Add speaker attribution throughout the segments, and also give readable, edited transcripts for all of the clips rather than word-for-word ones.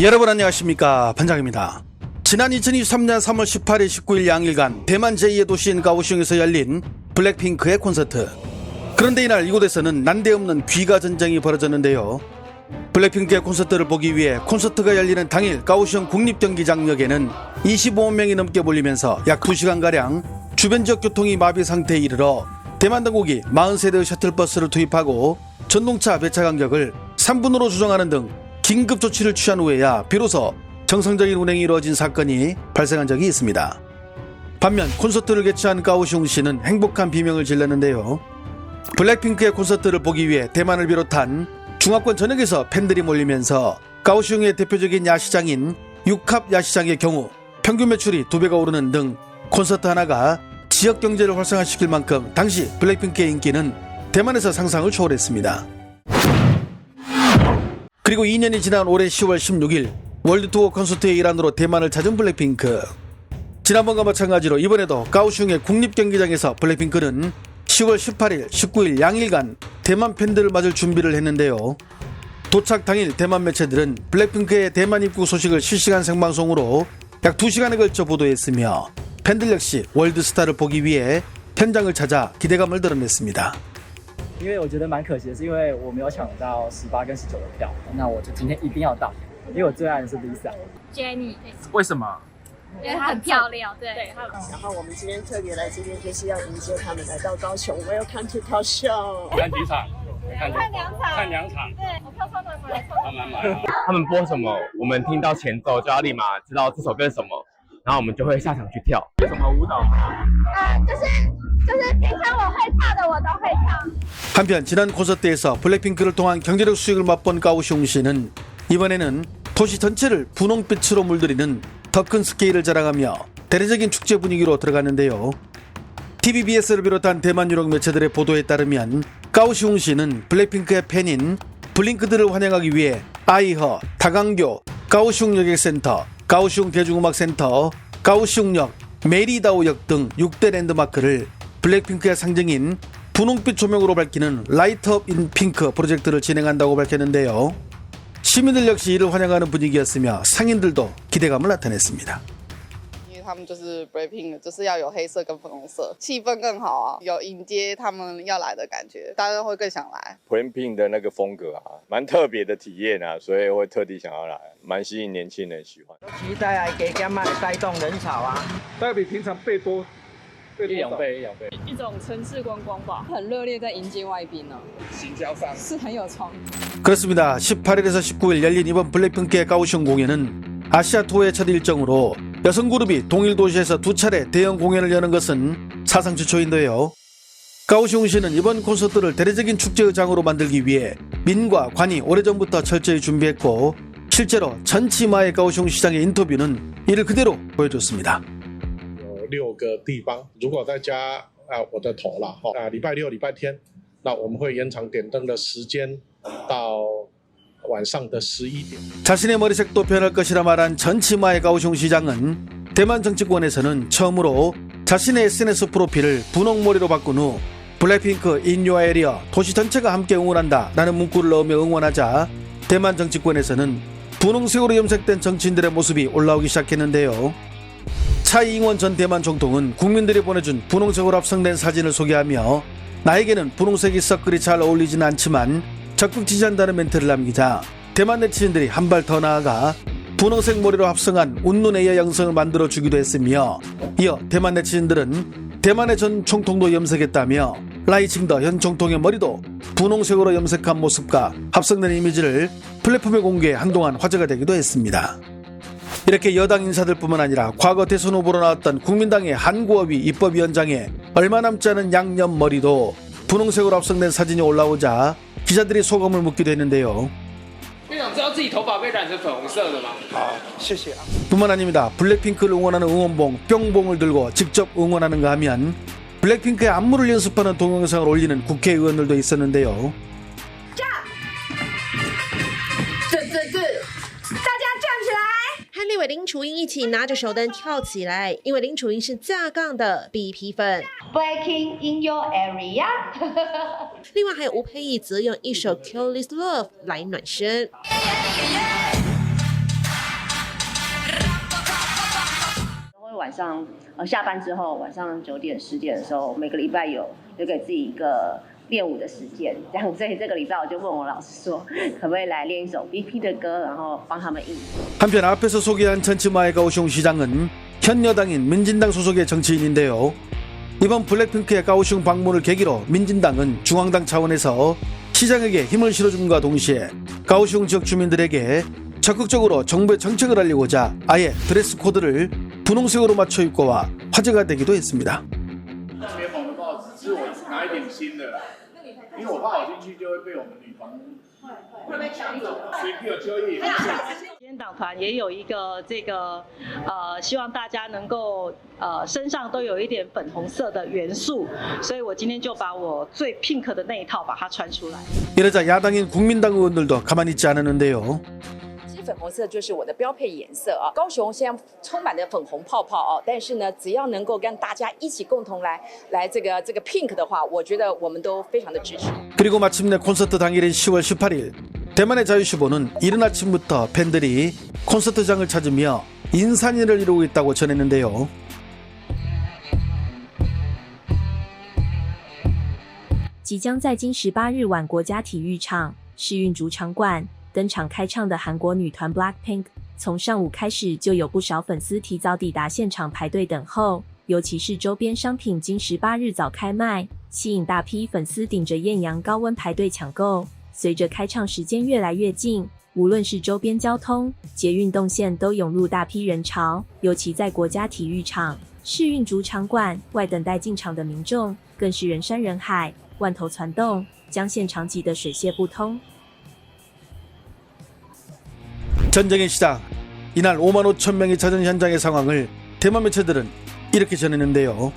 Speaker 1: 여러분 안녕하십니까, 반장입니다. 지난 2023년 3월 18일 19일 양일간 대만 제2의 도시인 가오슝에서 열린 블랙핑크의 콘서트. 그런데 이날 이곳에서는 난데없는 귀가 전쟁이 벌어졌는데요. 블랙핑크의 콘서트를 보기 위해 콘서트가 열리는 당일 가오슝 국립경기장역에는 25만 명이 넘게 몰리면서 약 2시간가량 주변 지역 교통이 마비 상태에 이르러 대만 당국이 40세대의 셔틀버스를 투입하고 전동차 배차 간격을 3분으로 조정하는 등 긴급 조치를 취한 후에야 비로소 정상적인 운행이 이루어진 사건이 발생한 적이 있습니다. 반면 콘서트를 개최한 가오슝시는 행복한 비명을 질렀는데요. 블랙핑크의 콘서트를 보기 위해 대만을 비롯한 중화권 전역에서 팬들이 몰리면서 가오슝의 대표적인 야시장인 육합 야시장의 경우 평균 매출이 2배가 오르는 등 콘서트 하나가 지역 경제를 활성화시킬 만큼 당시 블랙핑크의 인기는 대만에서 상상을 초월했습니다. 그리고 2년이 지난 올해 10월 16일 월드투어 콘서트의 일환으로 대만을 찾은 블랙핑크. 지난번과 마찬가지로 이번에도 가오슝의 국립경기장에서 블랙핑크는 10월 18일, 19일 양일간 대만 팬들을 맞을 준비를 했는데요. 도착 당일 대만 매체들은 블랙핑크의 대만 입국 소식을 실시간 생방송으로 약 2시간에 걸쳐 보도했으며 팬들 역시 월드스타를 보기 위해 현장을 찾아 기대감을 드러냈습니다.
Speaker 2: 因为我觉得蛮可惜的，是因为我没有抢到18跟19的票，那我就今天一定要到，因为我最爱的是 Lisa。
Speaker 3: Jennie，
Speaker 4: 为什么？
Speaker 3: 因为她很漂亮，对。
Speaker 5: 然后我们今天特别来这边，就是要迎接他们来到高雄。Welcome to 高雄。
Speaker 6: 看几场？
Speaker 3: 看2场。
Speaker 6: 看2场。
Speaker 3: 对，我票超难买，
Speaker 6: 慢慢买。
Speaker 4: 他们播什么，我们听到前奏就要立马知道这首歌是什么，然后我们就会下场去跳。有什么舞蹈吗？
Speaker 3: 就是平常我会跳的我都会跳。
Speaker 1: 한편 지난 콘서트에서 블랙핑크를 통한 경제적 수익을 맛본 가오슝시는 이번에는 도시 전체를 분홍빛으로 물들이는 더 큰 스케일을 자랑하며 대대적인 축제 분위기로 들어갔는데요. TVBS를 비롯한 대만 유력 매체들의 보도에 따르면 가오슝시는 블랙핑크의 팬인 블링크들을 환영하기 위해 아이허, 다강교, 가오슝 여객센터, 가오슝 대중음악센터, 가오슝역, 메리다오역 등 6대 랜드마크를 블랙핑크의 상징인 분홍빛 조명으로 밝히는 라이트업 인 핑크 프로젝트를 진행한다고 밝혔는데요. 시민들 역시 이를 환영하는 분위기였으며 상인들도 기대감을 나타냈습니다.
Speaker 7: 因为他们就是 Blackpink， 就是要有黑色跟粉红色，气氛更好啊，有迎接他们要来的感觉，大家会更想来。
Speaker 8: Blackpink 的那个风格啊，蛮特别的体验啊，所以会特地想要来，蛮吸引年轻人喜欢。
Speaker 2: 期待来给他们带动人潮啊，
Speaker 9: 大概比平常倍多。
Speaker 6: 一两倍，
Speaker 10: 一种城市观光吧，很热烈在迎接外宾呢。
Speaker 6: 行销上
Speaker 10: 是很有创意。
Speaker 1: 그렇습니다. 18일에서 19일 열린 이번 블랙핑크의 가오슝 공연은 아시아 투어의 첫 일정으로 여성 그룹이 동일 도시에서 2차례 대형 공연을 여는 것은 사상 최초인데요. 가오슝시는 이번 콘서트를 대대적인 축제의 장으로 만들기 위해 민과 관이 오래전부터 철저히 준비했고 실제로 전치마의 가오슝 시장의 인터뷰는 이를 그대로 보여줬습니다.
Speaker 9: 6个地方，如果再加我的头啦，礼拜六、礼拜天，那我们会延长点灯的时间到晚上的11点。
Speaker 1: 자신의 머리색도 변할 것이라 말한 전치마의 가오슝 시장은 대만 정치권에서는 처음으로 자신의 SNS 프로필을 분홍머리로 바꾼 후 블랙핑크 in your area 도시 전체가 함께 응원한다 라는 문구를 넣으며 응원하자 대만 정치권에서는 분홍색으로 염색된 정치인들의 모습이 올라오기 시작했는데요. 차이잉원 전 대만总统은 국민들이 보내준 분홍색으로 합성된 사진을 소개하며 나에게는 분홍색이 썩 그리 잘 어울리지는 않지만 적극 지지한다는 멘트를 남기자 대만 네티즌들이 한 발 더 나아가 분홍색 머리로 합성한 웃는 AI 영상을 만들어주기도 했으며 이어 대만 네티즌들은 대만의 전 총통도 염색했다며 라이칭더 현 총통의 머리도 분홍색으로 염색한 모습과 합성된 이미지를 플랫폼에 공개해 한동안 화제가 되기도 했습니다. 이렇게 여당 인사들뿐만 아니라 과거 대선 후보로 나왔던 국민당의 한구어위 입법위원장의 얼마 남지 않은 양념 머리도 분홍색으로 합성된 사진이 올라오자 기자들이 소감을 묻기도 했는데요.
Speaker 6: 院长知道自己头发被染成粉红色的吗？
Speaker 9: 谢谢。
Speaker 1: 뿐만 아닙니다. 블랙핑크를 응원하는 응원봉 뿅봉을 들고 직접 응원하는가 하면 블랙핑크의 안무를 연습하는 동영상을 올리는 국회의원들도 있었는데요.
Speaker 5: 和立委林楚英一起拿着手灯跳起来，因为林楚英是架杠的 BP 粉。
Speaker 3: Breaking in your area
Speaker 5: 另外还有吴佩仪则用一首《Kill This Love》来暖身。
Speaker 11: 晚上下班之后，晚上9点10点的时候，每个礼拜有给自己一个练舞的时间，这样，所以这个礼拜我就问我老师说，可不可以来练一首 BP 的歌，然后帮他们应。
Speaker 1: 한편 앞에서 소개한 전치마의 가오슝 시장은 현 여당인 민진당 소속의 정치인인데요. 이번 블랙핑크의 가오슝 방문을 계기로 민진당은 중앙당 차원에서 시장에게 힘을 실어줌과 동시에 가오슝 지역 주민들에게 적극적으로 정부의 정책을 알리고자 아예 드레스 코드를 분홍색으로 맞춰 입고 와 화제가 되기도 했습니다.
Speaker 6: 因为我怕我进去就会被我们女团随便有交易。
Speaker 11: 今天党团也有一个希望大家能够身上都有一点粉红色的元素，所以我今天就把我最 pink 的那一套把它穿出来。
Speaker 1: 이러자 야당인 국민당 의원들도 가만히 있지 않았는데요.
Speaker 12: 粉红色就是我的标配颜色啊！高雄现在充满了粉红泡泡哦，但是呢，只要能够跟大家一起共同来这个 pink 的话，我觉得我们都非常的支持。
Speaker 1: 그리고 마침내 콘서트 당일인 10월 18일 대만의 자유시보는 이른 아침부터 팬들이 콘서트장을 찾으며 인산인을 이루고 있다고 전했는데요.
Speaker 13: 即将在今18日晚国家体育场世运主场馆 登场开唱的韩国女团 Blackpink， 从上午开始就有不少粉丝提早抵达现场排队等候，尤其是周边商品今18日早开卖，吸引大批粉丝顶着艳阳高温排队抢购。随着开唱时间越来越近，无论是周边交通、捷运动线都涌入大批人潮，尤其在国家体育场、世运主场馆外等待进场的民众，更是人山人海，万头攒动，将现场挤得水泄不通。
Speaker 1: 전쟁의 시작. 이날 5만 5천 명이 찾은 현장의 상황을 대만 매체들은 이렇게 전했는데요.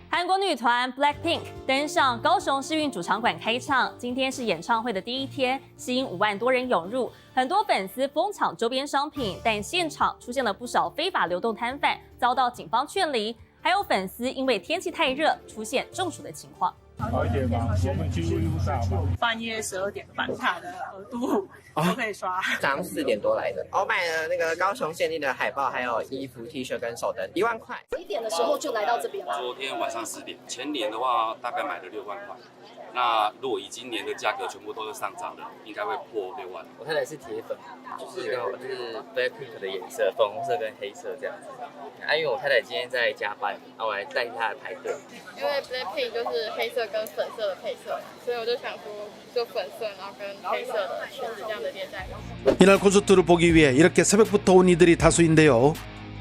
Speaker 14: 韩国女团 Blackpink 登上高雄世运主场馆开唱，今天是演唱会的第一天，吸引5万多人涌入，很多粉丝疯抢周边商品，但现场出现了不少非法流动摊贩，遭到警方劝离，还有粉丝因为天气太热出现中暑的情况。
Speaker 6: 好一点吧，我们几乎路上吧。
Speaker 10: 半夜12点半卡的额度都可以刷。
Speaker 15: 早上4点多来的，我买了那个高雄限定的海报，还有衣服、T 恤跟手灯，1万块。
Speaker 16: 几点的时候就来到这边了？
Speaker 17: 昨天晚上10点，前年的话大概买了6万块。那如果以今年的价格全部都是上涨的，应该会破6万。
Speaker 15: 我太太是铁粉，就是Blackpink 的颜色，粉红色跟黑色这样子。因为我太太今天在加班，我来带她来排队。
Speaker 7: 因为 Blackpink 就是黑色跟粉色的配色，所以我就想说，就粉色，然后跟黑色的裙子这样的连在一起。
Speaker 1: 이날 콘서트를 보기 위해 이렇게 새벽부터 온 이들이 다수인데요.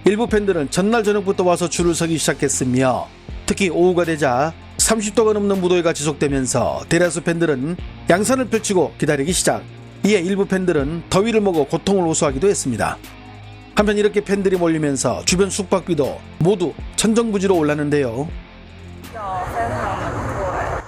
Speaker 1: 일부 팬들은 전날 저녁부터 와서 줄을 서기 시작했으며 특히 오후가 되자 30도가 넘는 무더위가 지속되면서 대다수 팬들은 양산을 펼치고 기다리기 시작. 이에 일부 팬들은 더위를 먹어 고통을 호소하기도 했습니다. 한편 이렇게 팬들이 몰리면서 주변 숙박비도 모두 천정부지로 올랐는데요.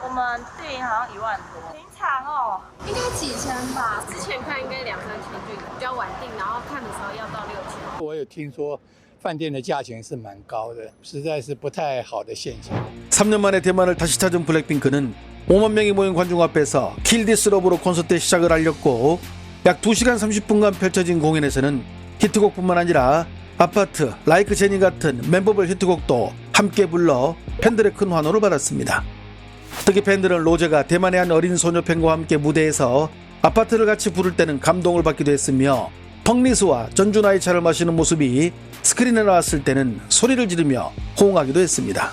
Speaker 10: 我们订好像1万多，平常哦，
Speaker 16: 应该几千吧？之前看应该2、3千就比较晚订，然后看的时候要到6千。
Speaker 18: 我有听说饭店的价钱是蛮高的，实在是不太好的现象。
Speaker 1: 3년 만에 대만을 다시 찾은 블랙핑크는 5만 명이 모인 관중 앞에서 Kill This Love로 콘서트의 시작을 알렸고 약 2시간 30분간 펼쳐진 공연에서는 히트곡뿐만 아니라 아파트, 라이크 제니 같은 멤버별 히트곡도 함께 불러 팬들의 큰 환호를 받았습니다. 특히 팬들은 로제가 대만의 한 어린 소녀 팬과 함께 무대에서 아파트를 같이 부를 때는 감동을 받기도 했으며 펑리스와 전주나이 차를 마시는 모습이 스크린에 나왔을 때는 소리를 지르며 호응하기도 했습니다.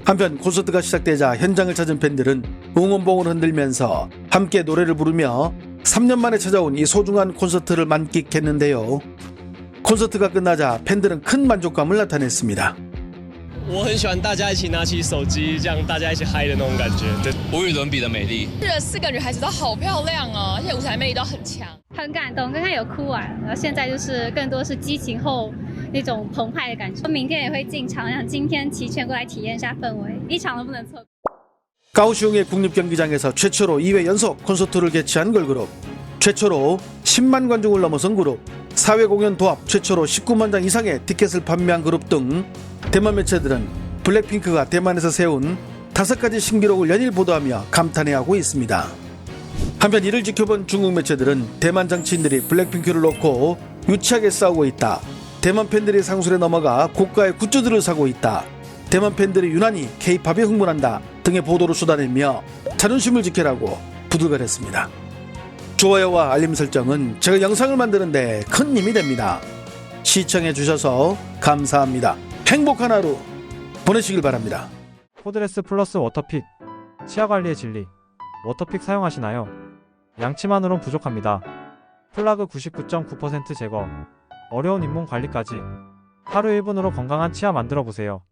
Speaker 1: 한편 콘서트가 시작되자 현장을 찾은 팬들은 응원봉을 흔들면서 함께 노래를 부르며 3년 만에 찾아온 이 소중한 콘서트를 만끽했는데요. 콘서트가 끝나자 팬들은 큰 만족감을 나타냈습니다.
Speaker 19: 我很喜欢大家一起拿起手机，这样大家一起嗨的那种感觉。对，无与伦比的美丽。
Speaker 10: 去了4个女孩子都好漂亮哦，而且舞台魅力都很强，
Speaker 20: 很感动。刚刚有哭完，然后现在就是更多是激情后那种澎湃的感觉。明天也会进场，让今天齐全过来体验一下氛围，一场都不能错过。
Speaker 1: 가오슝의 국립경기장에서 최초로 2회 연속 콘서트를 개최한 걸그룹, 최초로 10만 관중을 넘어선 그룹, 4회 공연 도합 최초로 19만 장 이상의 티켓을 판매한 그룹 등 대만 매체들은 블랙핑크가 대만에서 세운 5가지 신기록을 연일 보도하며 감탄해하고 있습니다. 한편 이를 지켜본 중국 매체들은 대만 정치인들이 블랙핑크를 놓고 유치하게 싸우고 있다. 대만 팬들이 상술에 넘어가 고가의 굿즈들을 사고 있다. 대만 팬들이 유난히 K-팝에 흥분한다 등의 보도를 쏟아내며 자존심을 지켜라고 부들거렸습니다. 좋아요와 알림 설정은 제가 영상을 만드는데 큰 힘이 됩니다. 시청해 주셔서 감사합니다. 행복한 하루 보내시길 바랍니다.
Speaker 21: 코드레스 플러스 워터픽 치아 관리의 진리. 워터픽 사용하시나요? 양치만으론 부족합니다. 플라그 99.9% 제거, 어려운 잇몸 관리까지 하루 1분으로 건강한 치아 만들어 보세요.